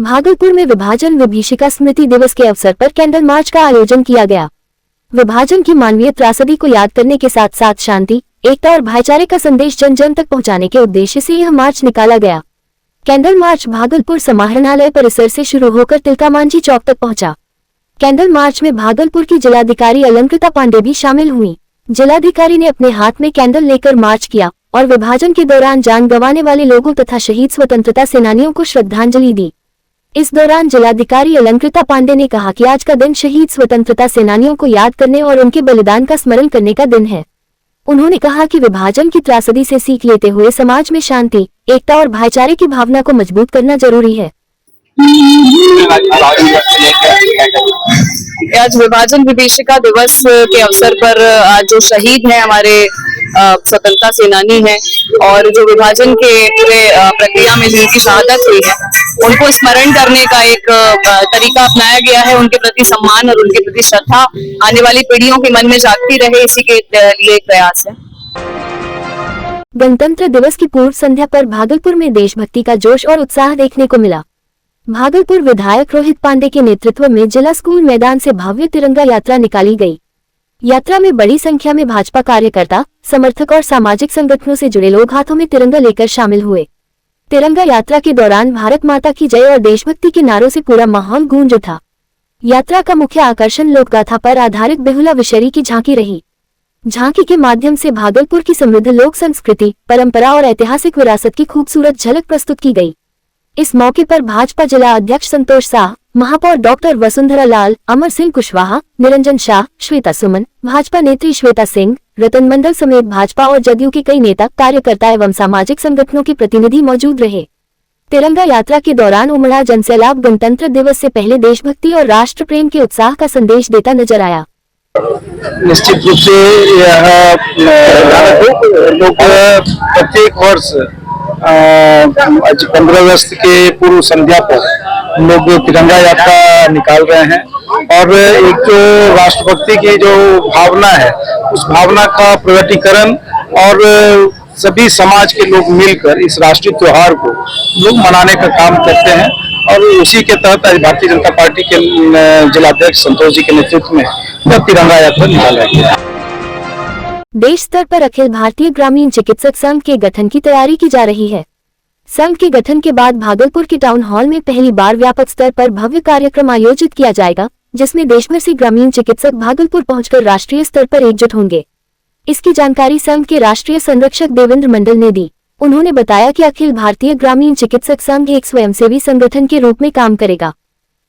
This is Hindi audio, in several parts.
भागलपुर में विभाजन विभीषिका स्मृति दिवस के अवसर पर कैंडल मार्च का आयोजन किया गया। विभाजन की मानवीय त्रासदी को याद करने के साथ साथ शांति, एकता और भाईचारे का संदेश जन जन तक पहुंचाने के उद्देश्य से यह मार्च निकाला गया। कैंडल मार्च भागलपुर समाहरणालय परिसर से शुरू होकर तिलका मांझी चौक तक पहुंचा। कैंडल मार्च में भागलपुर की जिलाधिकारी अलंकृता पांडे भी शामिल हुई। जिलाधिकारी ने अपने हाथ में कैंडल लेकर मार्च किया और विभाजन के दौरान जान गंवाने वाले लोगों तथा शहीद स्वतंत्रता सेनानियों को श्रद्धांजलि दी। इस दौरान जिलाधिकारी अलंकृता पांडे ने कहा कि आज का दिन शहीद स्वतंत्रता सेनानियों को याद करने और उनके बलिदान का स्मरण करने का दिन है। उन्होंने कहा कि विभाजन की त्रासदी से सीख लेते हुए समाज में शांति, एकता और भाईचारे की भावना को मजबूत करना जरूरी है। आज विभाजन विभीषिका दिवस के अवसर पर आज जो शहीद हैं हमारे स्वतंत्रता सेनानी हैं और जो विभाजन के पूरे प्रक्रिया में जिनकी शहादत हुई है उनको स्मरण करने का एक तरीका अपनाया गया है। उनके प्रति सम्मान और उनके प्रति श्रद्धा आने वाली पीढ़ियों के मन में जागती रहे, इसी के लिए एक प्रयास है। गणतंत्र दिवस की पूर्व संध्या पर भागलपुर में देशभक्ति का जोश और उत्साह देखने को मिला। भागलपुर विधायक रोहित पांडे के नेतृत्व में जिला स्कूल मैदान से भव्य तिरंगा यात्रा निकाली गई। यात्रा में बड़ी संख्या में भाजपा कार्यकर्ता, समर्थक और सामाजिक संगठनों से जुड़े लोग हाथों में तिरंगा लेकर शामिल हुए। तिरंगा यात्रा के दौरान भारत माता की जय और देशभक्ति के नारों से पूरा माहौल गूंज उठा। यात्रा का मुख्य आकर्षण लोकगाथा पर आधारित बेहुला विशरी की झांकी रही। झांकी के माध्यम से भागलपुर की समृद्ध लोक संस्कृति, परंपरा और ऐतिहासिक विरासत की खूबसूरत झलक प्रस्तुत की गई। इस मौके पर भाजपा जिला अध्यक्ष संतोष शाह, महापौर डॉक्टर वसुंधरा लाल, अमर सिंह कुशवाहा, निरंजन शाह, श्वेता सुमन, भाजपा नेत्री श्वेता सिंह, रतन मंडल समेत भाजपा और जदयू के कई नेता, कार्यकर्ता एवं सामाजिक संगठनों के प्रतिनिधि मौजूद रहे। तिरंगा यात्रा के दौरान उमड़ा जनसैलाब गणतंत्र दिवस से पहले देशभक्ति और राष्ट्र प्रेम के उत्साह का संदेश देता नजर आया। निश्चित रूप से यह लोग प्रत्येक वर्ष आज 15 अगस्त के पूर्व संध्या पर लोग तिरंगा यात्रा निकाल रहे हैं और एक जो राष्ट्रभक्ति की जो भावना है उस भावना का प्रकटीकरण और सभी समाज के लोग मिलकर इस राष्ट्रीय त्योहार को लोग मनाने का काम करते हैं और उसी के तहत आज भारतीय जनता पार्टी के जिलाध्यक्ष संतोष जी के नेतृत्व में यह तिरंगा यात्रा निकाला गया। देश स्तर पर अखिल भारतीय ग्रामीण चिकित्सक संघ के गठन की तैयारी की जा रही है। संघ के गठन के बाद भागलपुर के टाउन हॉल में पहली बार व्यापक स्तर पर भव्य कार्यक्रम आयोजित किया जाएगा, जिसमें देश भर से ग्रामीण चिकित्सक भागलपुर पहुंचकर राष्ट्रीय स्तर पर एकजुट होंगे। इसकी जानकारी संघ के राष्ट्रीय संरक्षक देवेंद्र मंडल ने दी। उन्होंने बताया कि अखिल भारतीय ग्रामीण चिकित्सक संघ एक स्वयंसेवी संगठन के रूप में काम करेगा।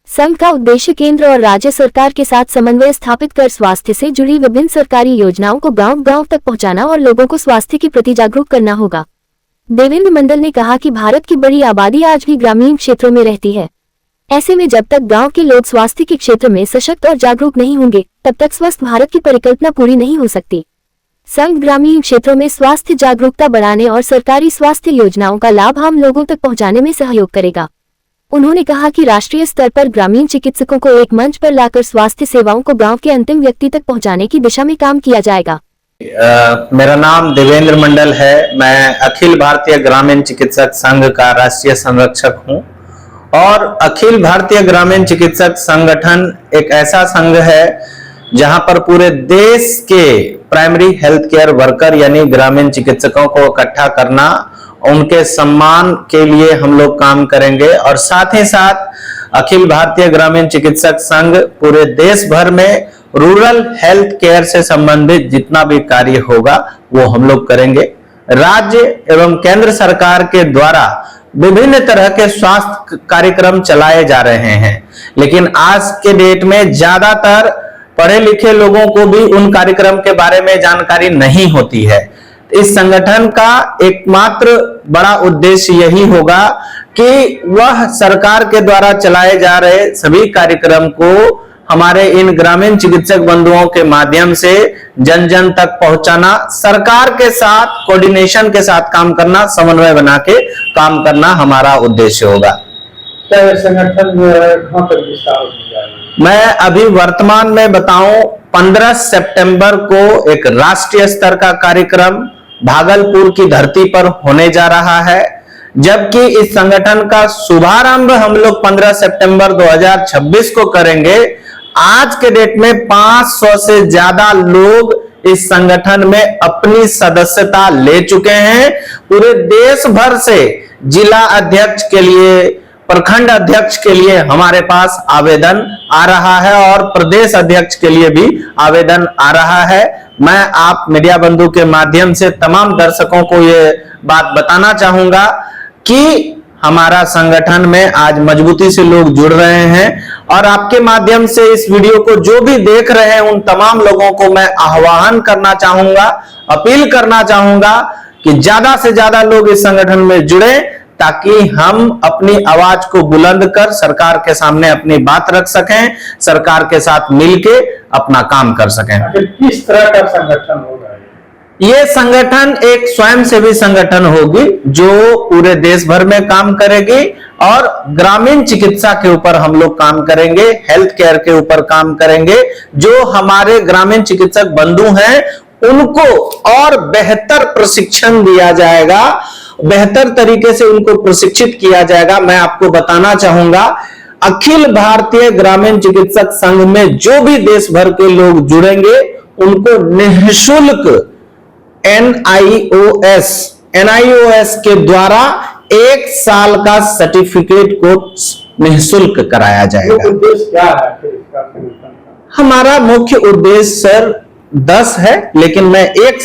संघ का उद्देश्य केंद्र और राज्य सरकार के साथ समन्वय स्थापित कर स्वास्थ्य से जुड़ी विभिन्न सरकारी योजनाओं को गांव-गांव तक पहुंचाना और लोगों को स्वास्थ्य के प्रति जागरूक करना होगा। देवेंद्र मंडल ने कहा कि भारत की बड़ी आबादी आज भी ग्रामीण क्षेत्रों में रहती है। ऐसे में जब तक गांव के लोग स्वास्थ्य के क्षेत्र में सशक्त और जागरूक नहीं होंगे, तब तक स्वस्थ भारत की परिकल्पना पूरी नहीं हो सकती। संघ ग्रामीण क्षेत्रों में स्वास्थ्य जागरूकता बढ़ाने और सरकारी स्वास्थ्य योजनाओं का लाभ आम लोगों तक पहुंचाने में सहयोग करेगा। उन्होंने कहा कि राष्ट्रीय स्तर पर ग्रामीण चिकित्सकों को एक मंच पर लाकर स्वास्थ्य सेवाओं को गांव के अंतिम व्यक्ति तक पहुंचाने की दिशा में काम किया जाएगा। मेरा नाम देवेंद्र मंडल है। मैं अखिल भारतीय ग्रामीण चिकित्सक संघ का राष्ट्रीय संरक्षक हूं और अखिल भारतीय ग्रामीण चिकित्सक संगठन एक ऐसा संघ है जहां पर पूरे देश के प्राइमरी हेल्थ केयर वर्कर यानी ग्रामीण चिकित्सकों को इकट्ठा करना, उनके सम्मान के लिए हम लोग काम करेंगे और साथ ही साथ अखिल भारतीय ग्रामीण चिकित्सक संघ पूरे देश भर में रूरल हेल्थ केयर से संबंधित जितना भी कार्य होगा वो हम लोग करेंगे। राज्य एवं केंद्र सरकार के द्वारा विभिन्न तरह के स्वास्थ्य कार्यक्रम चलाए जा रहे हैं, लेकिन आज के डेट में ज्यादातर पढ़े लिखे लोगों को भी उन कार्यक्रम के बारे में जानकारी नहीं होती है। इस संगठन का एकमात्र बड़ा उद्देश्य यही होगा कि वह सरकार के द्वारा चलाए जा रहे सभी कार्यक्रम को हमारे इन ग्रामीण चिकित्सक बंधुओं के माध्यम से जन जन तक पहुंचाना, सरकार के साथ कोऑर्डिनेशन के साथ काम करना, समन्वय बना के काम करना हमारा उद्देश्य होगा। संगठन कहां पर विस्तार हो जाएगा? मैं अभी वर्तमान में बताऊं, 15 सितंबर को एक राष्ट्रीय स्तर का कार्यक्रम भागलपुर की धरती पर होने जा रहा है। जबकि इस संगठन का शुभारंभ हम लोग 15 सितंबर 2026 को करेंगे। आज के डेट में 500 से ज्यादा लोग इस संगठन में अपनी सदस्यता ले चुके हैं। पूरे देश भर से जिला अध्यक्ष के लिए, प्रखंड अध्यक्ष के लिए हमारे पास आवेदन आ रहा है और प्रदेश अध्यक्ष के लिए भी आवेदन आ रहा है। मैं आप मीडिया बंधु के माध्यम से तमाम दर्शकों को ये बात बताना चाहूंगा कि हमारा संगठन में आज मजबूती से लोग जुड़ रहे हैं और आपके माध्यम से इस वीडियो को जो भी देख रहे हैं उन तमाम लोगों को मैं आह्वान करना चाहूंगा, अपील करना चाहूंगा कि ज्यादा से ज्यादा लोग इस संगठन में जुड़े ताकि हम अपनी आवाज को बुलंद कर सरकार के सामने अपनी बात रख सकें, सरकार के साथ मिलके अपना काम कर सकें। किस तरह का संगठन होगा? ये संगठन एक स्वयंसेवी संगठन होगी जो पूरे देश भर में काम करेगी और ग्रामीण चिकित्सा के ऊपर हम लोग काम करेंगे, हेल्थ केयर के ऊपर काम करेंगे। जो हमारे ग्रामीण चिकित्सक बंधु हैं उनको और बेहतर प्रशिक्षण दिया जाएगा, बेहतर तरीके से उनको प्रशिक्षित किया जाएगा। मैं आपको बताना चाहूंगा, अखिल भारतीय ग्रामीण चिकित्सक संघ में जो भी देश भर के लोग जुड़ेंगे उनको निःशुल्क NIOS के द्वारा 1 साल का सर्टिफिकेट कोर्स निःशुल्क कराया जाएगा। उद्देश्य क्या है? हमारा मुख्य उद्देश्य सर 10 है, लेकिन मैं एक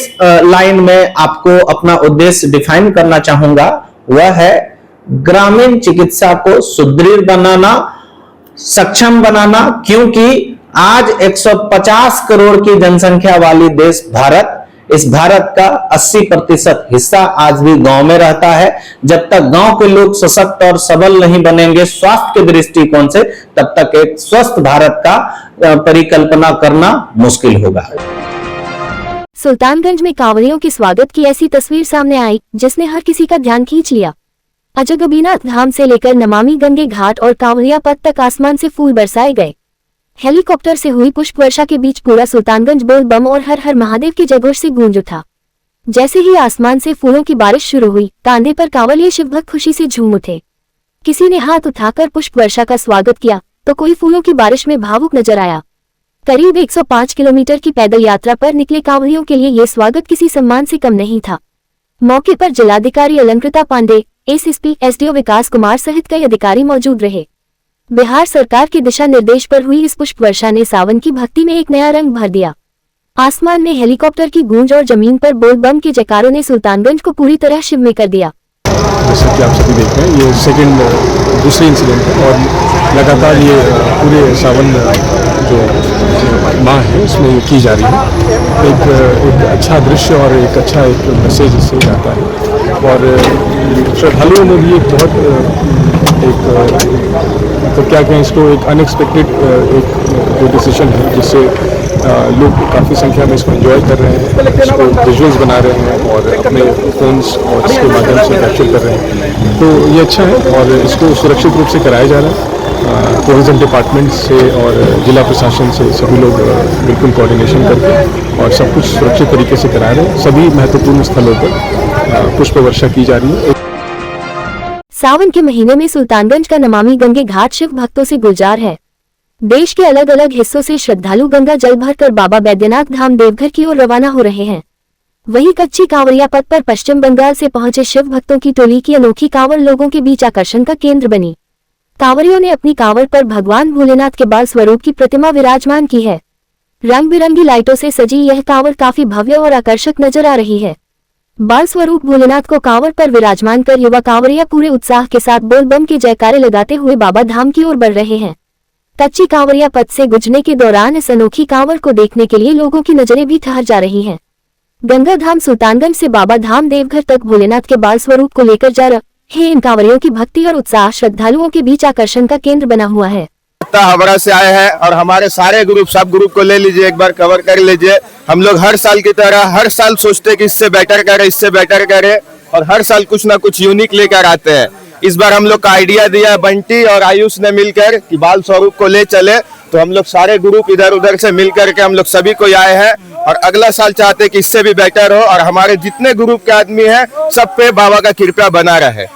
लाइन में आपको अपना उद्देश्य डिफाइन करना चाहूंगा। वह है ग्रामीण चिकित्सा को सुदृढ़ बनाना, सक्षम बनाना, क्योंकि आज 150 करोड़ की जनसंख्या वाली देश भारत, इस भारत का 80% हिस्सा आज भी गांव में रहता है। जब तक गांव के लोग सशक्त और सबल नहीं बनेंगे स्वास्थ्य के दृष्टिकोण से, तब तक एक स्वस्थ भारत का परिकल्पना करना मुश्किल होगा। सुल्तानगंज में कांवड़ियों के स्वागत की ऐसी तस्वीर सामने आई जिसने हर किसी का ध्यान खींच लिया। अजगबीनाथ धाम से लेकर नमामि गंगे घाट और कांवड़िया पथ तक आसमान से फूल बरसाए गए। हेलीकॉप्टर से हुई पुष्प वर्षा के बीच पूरा सुल्तानगंज बोल बम और हर हर महादेव के जयघोष से गूंज उठा। जैसे ही आसमान से फूलों की बारिश शुरू हुई, कांधे पर कांवड़ लिए शिव भक्त खुशी से झूम उठे। किसी ने हाथ उठाकर पुष्प वर्षा का स्वागत किया तो कोई फूलों की बारिश में भावुक नजर आया। करीब 105 किलोमीटर की पैदल यात्रा पर निकले कांवड़ियों के लिए यह स्वागत किसी सम्मान से कम नहीं था। मौके पर जिलाधिकारी अलंकृता पांडे, एसएसपी एसडीओ विकास कुमार सहित कई अधिकारी मौजूद रहे। बिहार सरकार के दिशा निर्देश पर हुई इस पुष्प वर्षा ने सावन की भक्ति में एक नया रंग भर दिया। आसमान में हेलीकॉप्टर की गूंज और जमीन पर बोल बम के जयकारों ने सुल्तानगंज को पूरी तरह शिवमय कर दिया। जैसे कि आप सभी देख रहे हैं, ये दूसरी इंसिडेंट है और लगातार ये पूरे सावन जो माह है उसमें ये की जा रही है। एक अच्छा दृश्य और एक अच्छा एक मैसेज इससे जाता है और श्रद्धालुओं में भी एक बहुत तो क्या कहें इसको, एक अनएक्सपेक्टेड एक जो डिसीजन है जिससे लोग काफ़ी संख्या में इसको एंजॉय कर रहे हैं, इसको विजुअल्स बना रहे हैं और अपने फोन्स और इसके माध्यम से कैप्चर कर रहे हैं। तो ये अच्छा है और इसको सुरक्षित रूप से कराया जा रहा है। टूरिज्म डिपार्टमेंट से और जिला प्रशासन से सभी लोग बिल्कुल कोऑर्डिनेशन करके और सब कुछ सुरक्षित तरीके से करा रहे हैं। सभी महत्वपूर्ण स्थलों पर पुष्प वर्षा की जा रही है। सावन के महीने में सुल्तानगंज का नमामि गंगे घाट शिव भक्तों से गुलजार है। देश के अलग अलग हिस्सों से श्रद्धालु गंगा जल भरकर बाबा बैद्यनाथ धाम देवघर की ओर रवाना हो रहे हैं। वहीं कच्ची कांवड़िया पथ पर पश्चिम बंगाल से पहुंचे शिव भक्तों की टोली की अनोखी कांवड़ लोगों के बीच आकर्षण का केंद्र बनी। कांवड़ियों ने अपनी कांवड़ पर भगवान भोलेनाथ के बाल स्वरूप की प्रतिमा विराजमान की है। रंग बिरंगी लाइटों से सजी यह कांवड़ काफी भव्य और आकर्षक नजर आ रही है। बाल स्वरूप भोलेनाथ को कांवड़ पर विराजमान कर युवा कांवड़िया पूरे उत्साह के साथ बोल बम के जयकारे लगाते हुए बाबा धाम की ओर बढ़ रहे हैं। कच्ची कांवड़िया पथ से गुजरने के दौरान इस अनोखी कांवड़ को देखने के लिए लोगों की नजरें भी ठहर जा रही हैं। गंगा धाम सुल्तानगंज से बाबा धाम देवघर तक भोलेनाथ के बाल स्वरूप को लेकर जा रहे इन कांवड़ियों की भक्ति और उत्साह श्रद्धालुओं के बीच आकर्षण का केंद्र बना हुआ है। हावड़ा से आए हैं और हमारे सारे ग्रुप, सब ग्रुप को ले लीजिए, एक बार कवर कर लीजिए। हम लोग हर साल की तरह हर साल सोचते हैं कि इससे बेटर करें, इससे बेटर करें और हर साल कुछ ना कुछ यूनिक लेकर आते हैं। इस बार हम लोग का आइडिया दिया बंटी और आयुष ने मिलकर कि बाल स्वरूप को ले चले, तो हम लोग सारे ग्रुप इधर उधर से मिलकर के हम लोग सभी को आए हैं और अगला साल चाहते हैं कि इससे भी बेटर हो और हमारे जितने ग्रुप के आदमी हैं सब पे बाबा का कृपा बना रहे।